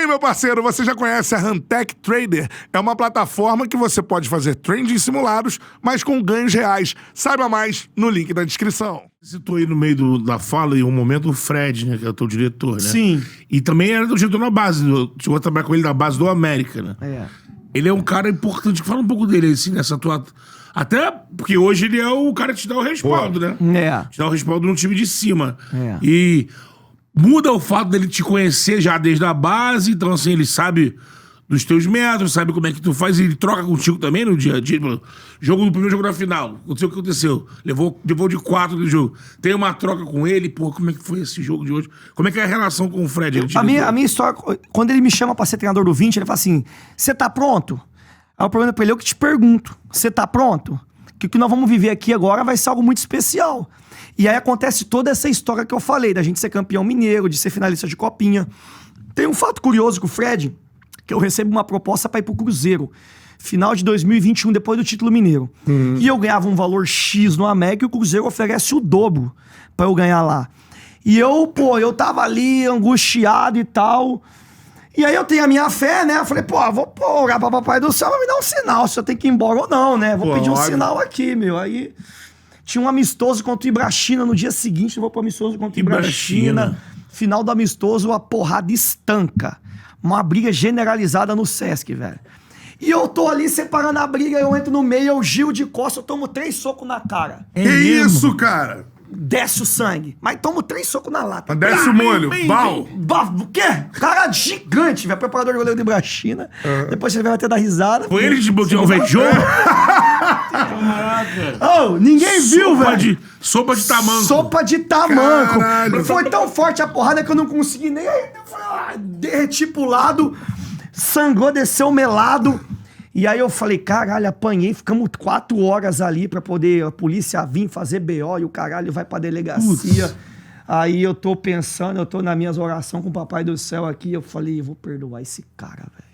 aí, meu parceiro, você já conhece a Huntech Trader? É uma plataforma que você pode fazer trading simulados, mas com ganhos reais. Saiba mais no link da descrição. Você citou aí no meio da fala, em um momento, o Fred, né? Que é o teu diretor, né? Sim. E também era do diretor na base. Chegou a trabalhar com ele na base do América, né? É. Ele é um cara importante. Fala um pouco dele, assim, nessa tua... Até porque hoje ele é o cara que te dá o respaldo, né? É. Te dá o respaldo no time de cima. É. E muda o fato dele te conhecer já desde a base. Então, assim, ele sabe dos teus métodos, sabe como é que tu faz. E ele troca contigo também no dia a dia. Jogo do primeiro jogo da final. Aconteceu o que aconteceu. Levou de 4 do jogo. Tem uma troca com ele. Pô, como é que foi esse jogo de hoje? Como é que é a relação com o Fred? A minha história, quando ele me chama pra ser treinador do 20, ele fala assim, você tá pronto? Aí o problema pra ele é eu que te pergunto, você tá pronto? Que o que nós vamos viver aqui agora vai ser algo muito especial. E aí acontece toda essa história que eu falei, da gente ser campeão mineiro, de ser finalista de copinha. Tem um fato curioso com o Fred, que eu recebo uma proposta pra ir pro Cruzeiro. Final de 2021, depois do título mineiro. E eu ganhava um valor X no América e o Cruzeiro oferece o dobro pra eu ganhar lá. E eu tava ali angustiado e tal. E aí eu tenho a minha fé, né? Eu falei, vou orar pra Papai do Céu, vai me dar um sinal, se eu tenho que ir embora ou não, né? Vou pedir um sinal aqui, meu. Aí tinha um amistoso contra o Ibrachina no dia seguinte, eu vou pro amistoso contra o Ibrachina. Final do amistoso, a porrada estanca. Uma briga generalizada no Sesc, velho. E eu tô ali separando a briga, eu entro no meio, eu giro de costas, eu tomo 3 socos na cara. Que isso, cara? Desce o sangue. Mas tomo 3 socos na lata. Desce o molho. Bal. O quê? Cara gigante, velho. Preparador de goleiro de Ibrachina. Depois você vai até dar risada. Foi ele que te botou o jogo? Oh, ninguém viu, velho. Sopa de tamanco. Sopa de tamanco. Caralho. Foi tão forte a porrada que eu não consegui nem... Eu falei, derreti pro lado, sangrou, desceu melado. E aí eu falei, caralho, apanhei, ficamos 4 horas ali pra poder a polícia vir fazer BO e o caralho vai pra delegacia. Putz. Aí eu tô pensando, eu tô nas minhas orações com o Papai do Céu aqui, eu falei, eu vou perdoar esse cara, velho.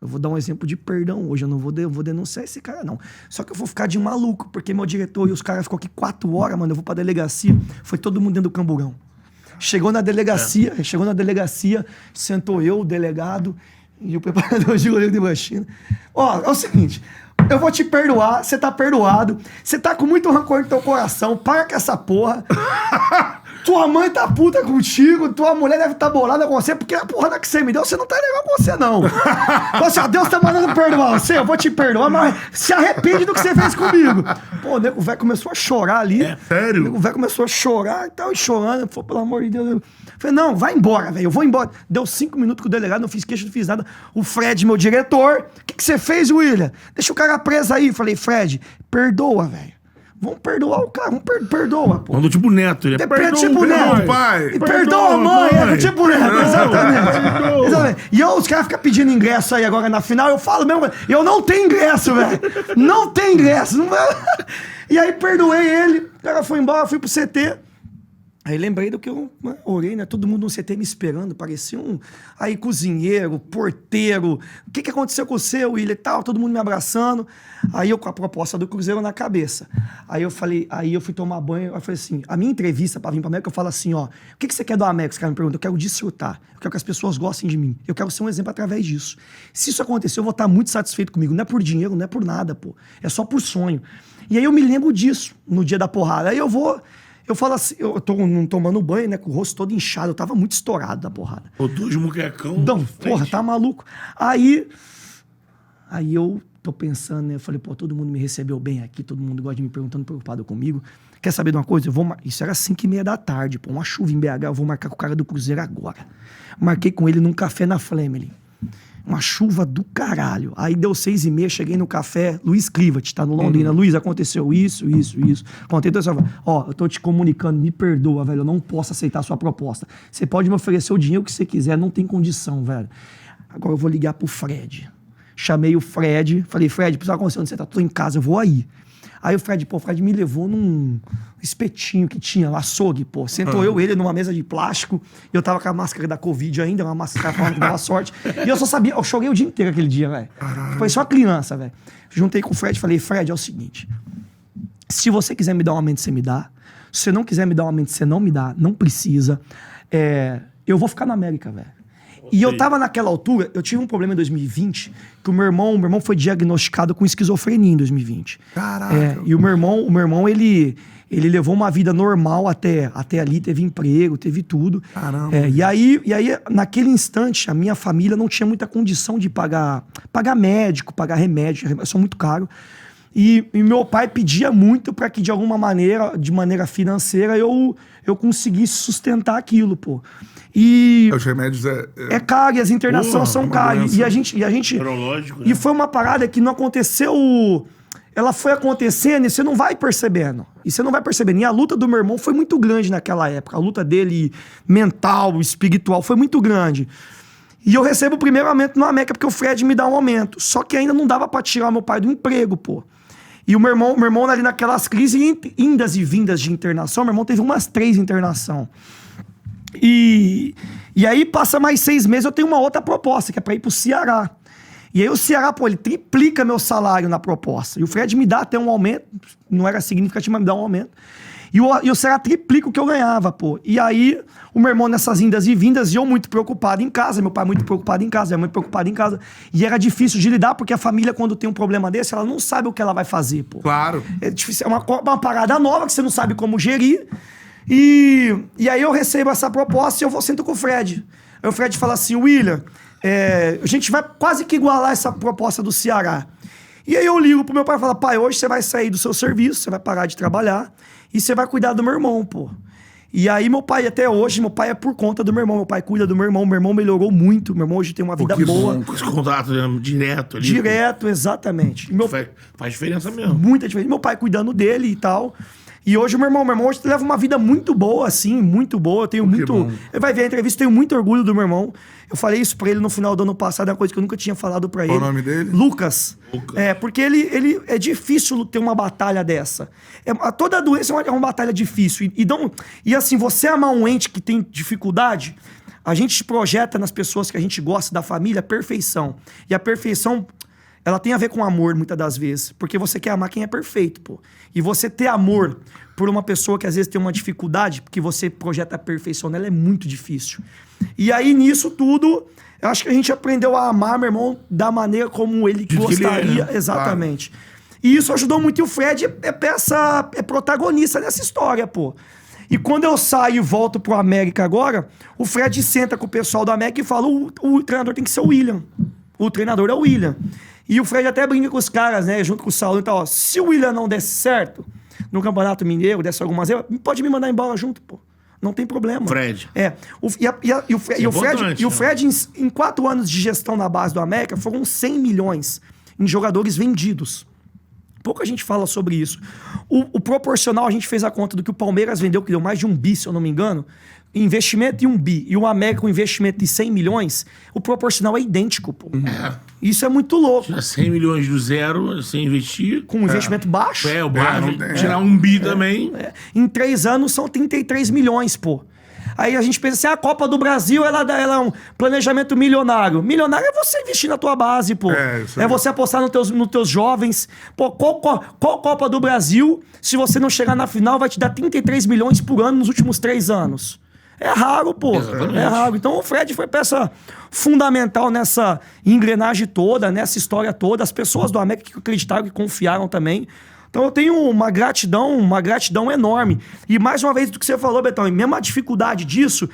Eu vou dar um exemplo de perdão hoje, eu vou denunciar esse cara, não. Só que eu vou ficar de maluco, porque meu diretor e os caras ficou aqui 4 horas, mano, eu vou pra delegacia, foi todo mundo dentro do camburão. Chegou na delegacia, sentou eu, o delegado, e o preparador de goleiro de Ibrachina. Ó, é o seguinte, eu vou te perdoar, você tá perdoado, você tá com muito rancor no teu coração, para com essa porra. Tua mãe tá puta contigo, tua mulher deve estar bolada com você, porque a porrada que você me deu, você não tá legal com você, não. Então, assim, ó, Deus tá mandando perdoar você, eu vou te perdoar, mas se arrepende do que você fez comigo. Pô, o nego velho começou a chorar ali. É sério? O nego velho começou a chorar e tal, e chorando. Falei, pelo amor de Deus. Eu falei, não, vai embora, velho, eu vou embora. Deu 5 minutos com o delegado, não fiz queixa, não fiz nada. O Fred, meu diretor, o que você fez, William? Deixa o cara preso aí. Falei, Fred, perdoa, velho. Vamos perdoar o cara, perdoa, pô. Mandou tipo neto, ele Perdoa tipo neto, pai. Perdoa a mãe, é tipo neto, exatamente. E os caras ficam pedindo ingresso aí agora na final, eu falo mesmo, eu não tenho ingresso, velho. Não tem ingresso. Não... E aí perdoei ele, o cara foi embora, fui pro CT. Aí lembrei do que eu orei, né? Todo mundo no CT me esperando, parecia um... Aí cozinheiro, porteiro, o que aconteceu com você, William e tal? Todo mundo me abraçando. Aí eu com a proposta do Cruzeiro na cabeça. Aí eu falei, aí eu fui tomar banho, eu falei assim, a minha entrevista pra vir pra América, eu falo assim, ó, o que você quer do América? Os caras me perguntam, eu quero desfrutar, eu quero que as pessoas gostem de mim, eu quero ser um exemplo através disso. Se isso acontecer, eu vou estar muito satisfeito comigo, não é por dinheiro, não é por nada, pô, é só por sonho. E aí eu me lembro disso, no dia da porrada. Aí eu falo assim, eu tô tomando banho, né, com o rosto todo inchado, eu tava muito estourado da porrada. Ô, 2 muquecão. Não, porra, tá maluco. Aí eu tô pensando, né, eu falei, pô, todo mundo me recebeu bem aqui, todo mundo gosta de me perguntando, preocupado comigo. Quer saber de uma coisa? Isso era 5h30 da tarde, pô, uma chuva em BH, eu vou marcar com o cara do Cruzeiro agora. Marquei com ele num café na Fleming. Uma chuva do caralho. Aí deu 6h30, cheguei no café, Luiz Clivat, tá no Londrina. Luiz, aconteceu isso. Contei toda essa... Ó, eu tô te comunicando, me perdoa, velho, eu não posso aceitar a sua proposta. Você pode me oferecer o dinheiro que você quiser, não tem condição, velho. Agora eu vou ligar pro Fred. Chamei o Fred, falei, Fred, precisa acontecer onde você tá? Tô em casa, eu vou aí. Aí o Fred me levou num espetinho que tinha lá, açougue, pô. Sentou ele numa mesa de plástico, e eu tava com a máscara da Covid ainda, uma máscara falando que dava sorte. E eu só sabia, eu chorei o dia inteiro aquele dia, velho. Foi só criança, velho. Juntei com o Fred e falei, Fred, é o seguinte, se você quiser me dar um aumento, você me dá. Se você não quiser me dar um aumento, você não me dá, não precisa. Eu vou ficar na América, velho. E eu tava naquela altura, eu tive um problema em 2020, que o meu irmão foi diagnosticado com esquizofrenia em 2020. Caraca. E o meu irmão, ele levou uma vida normal até ali, teve emprego, teve tudo. Caramba. E aí, naquele instante, a minha família não tinha muita condição de pagar médico, pagar remédio, são muito caro. E meu pai pedia muito para que, de alguma maneira, de maneira financeira, eu conseguisse sustentar aquilo, pô. E Os remédios é caro, e as internações são uma caras. doença. E a gente Neurológico, e foi uma parada que não aconteceu. Ela foi acontecendo e você não vai percebendo. E a luta do meu irmão foi muito grande naquela época. A luta dele mental, espiritual, foi muito grande. E eu recebo o primeiro aumento no América porque o Fred me dá um aumento. Só que ainda não dava pra tirar meu pai do emprego, pô. E o meu irmão ali naquelas crises, indas e vindas de internação, meu irmão teve umas 3 internação. E aí passa mais 6 meses, eu tenho uma outra proposta, que é pra ir pro Ceará. E aí o Ceará, pô, ele triplica meu salário na proposta. E o Fred me dá até um aumento, não era significativo, mas me dá um aumento. E o Ceará triplica o que eu ganhava, pô. E aí, o meu irmão nessas indas e vindas, e eu muito preocupado em casa, meu pai muito preocupado em casa, minha mãe muito preocupada em casa. E era difícil de lidar, porque a família, quando tem um problema desse, ela não sabe o que ela vai fazer, pô. Claro. É difícil, é uma parada nova que você não sabe como gerir. E aí eu recebo essa proposta e eu vou sento com o Fred. Aí o Fred fala assim, William, a gente vai quase que igualar essa proposta do Ceará. E aí eu ligo pro meu pai e falo, pai, hoje você vai sair do seu serviço, você vai parar de trabalhar e você vai cuidar do meu irmão, pô. E aí meu pai, até hoje, meu pai é por conta do meu irmão. Meu pai cuida do meu irmão melhorou muito. Meu irmão hoje tem uma vida boa. Com esse contato, né, direto ali. Direto, exatamente. E Faz diferença mesmo. muita diferença. Meu pai cuidando dele e tal. E hoje o meu irmão hoje leva uma vida muito boa, assim, muito boa. Eu tenho muito. bom. Ele vai ver a entrevista, tenho muito orgulho do meu irmão. Eu falei isso pra ele no final do ano passado, é uma coisa que eu nunca tinha falado pra ele. Qual o nome dele? Lucas. Porque ele é difícil ter uma batalha dessa. Toda doença é uma batalha difícil. E assim, você amar um ente que tem dificuldade, a gente projeta nas pessoas que a gente gosta da família a perfeição. E a perfeição, ela tem a ver com amor, muitas das vezes. Porque você quer amar quem é perfeito, pô. E você ter amor por uma pessoa que às vezes tem uma dificuldade, porque você projeta a perfeição nela, é muito difícil. E aí, nisso tudo, eu acho que a gente aprendeu a amar, meu irmão, da maneira como ele gostaria. né? Exatamente. E isso ajudou muito. E o Fred é protagonista nessa história, pô. E quando eu saio e volto pro América agora, o Fred senta com o pessoal do América e fala, o treinador tem que ser o William. O treinador é o William. E o Fred até brinca com os caras, né? Junto com o Saulo e tal. Ó, se o William não desse certo no Campeonato Mineiro, desse algumas vezes, pode me mandar embora junto, pô. Não tem problema. Fred. O Fred, em 4 anos de gestão na base do América, foram 100 milhões em jogadores vendidos. Pouca gente fala sobre isso. O proporcional, a gente fez a conta do que o Palmeiras vendeu, que deu mais de 1 bi, se eu não me engano. Investimento de 1 bi e o América com investimento de 100 milhões, o proporcional é idêntico, pô. Isso é muito louco. Tirar 100 milhões do zero, sem investir. Com um investimento baixo. O baixo. Tirar 1 bi também. Em 3 anos são 33 milhões, pô. Aí a gente pensa assim, a Copa do Brasil, ela é um planejamento milionário. Milionário é você investir na tua base, pô. É você apostar nos teus jovens. Pô, qual Copa do Brasil, se você não chegar na final, vai te dar 33 milhões por ano nos últimos 3 anos? É raro, pô. Exatamente. É raro. Então o Fred foi peça fundamental nessa engrenagem toda, nessa história toda. As pessoas do América que acreditaram, que confiaram também. Então eu tenho uma gratidão enorme. E mais uma vez do que você falou, Betão, e mesmo a dificuldade disso,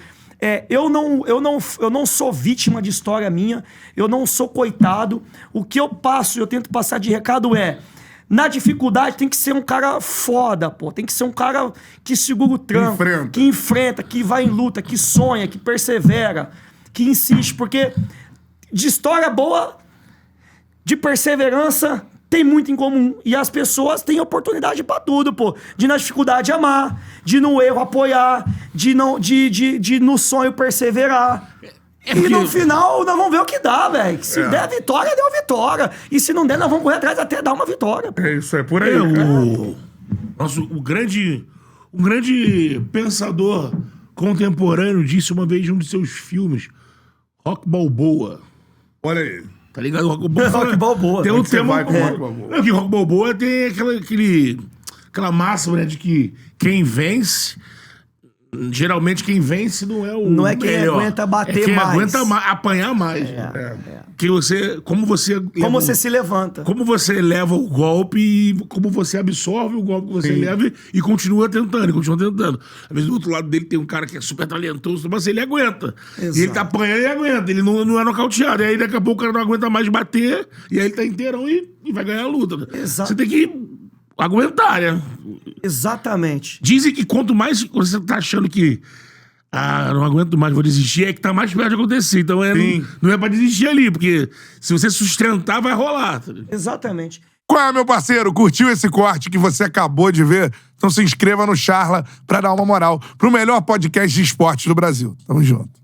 eu não sou vítima de história minha, eu não sou coitado. O que eu tento passar de recado na dificuldade tem que ser um cara foda, pô. Tem que ser um cara que segura o tranco, que enfrenta, que vai em luta, que sonha, que persevera, que insiste. Porque de história boa, de perseverança, tem muito em comum. E as pessoas têm oportunidade pra tudo, pô. De na dificuldade amar, de no erro apoiar, de no sonho perseverar. E no final, nós vamos ver o que dá, velho. Se der vitória, deu vitória. E se não der, nós vamos correr atrás até dar uma vitória. É isso, é por aí. O grande pensador contemporâneo disse uma vez em um de seus filmes, Rock Balboa. Olha aí. Tá ligado? Rock Balboa. Rock Balboa. Tem um tema... com Rock Balboa? Não, que Rock Balboa tem aquela máxima, né, de que quem vence Geralmente quem vence não é o Não é quem melhor. aguenta bater é quem mais. aguenta apanhar mais. Que como você Como você se levanta. como você leva o golpe e como você absorve o golpe que você leva e continua tentando, Às vezes do outro lado dele tem um cara que é super talentoso, mas ele aguenta. Exato. E ele tá apanhando e aguenta. Ele não é nocauteado. E aí daqui a pouco o cara não aguenta mais bater e aí ele tá inteirão e vai ganhar a luta. Exato. Você tem que aguentar, né? Exatamente. Dizem que quanto mais você tá achando que não aguento mais, vou desistir, é que tá mais perto de acontecer. Então não é pra desistir ali, porque se você sustentar, vai rolar. Exatamente. Qual é, meu parceiro? Curtiu esse corte que você acabou de ver? Então se inscreva no Charla pra dar uma moral pro melhor podcast de esporte do Brasil. Tamo junto.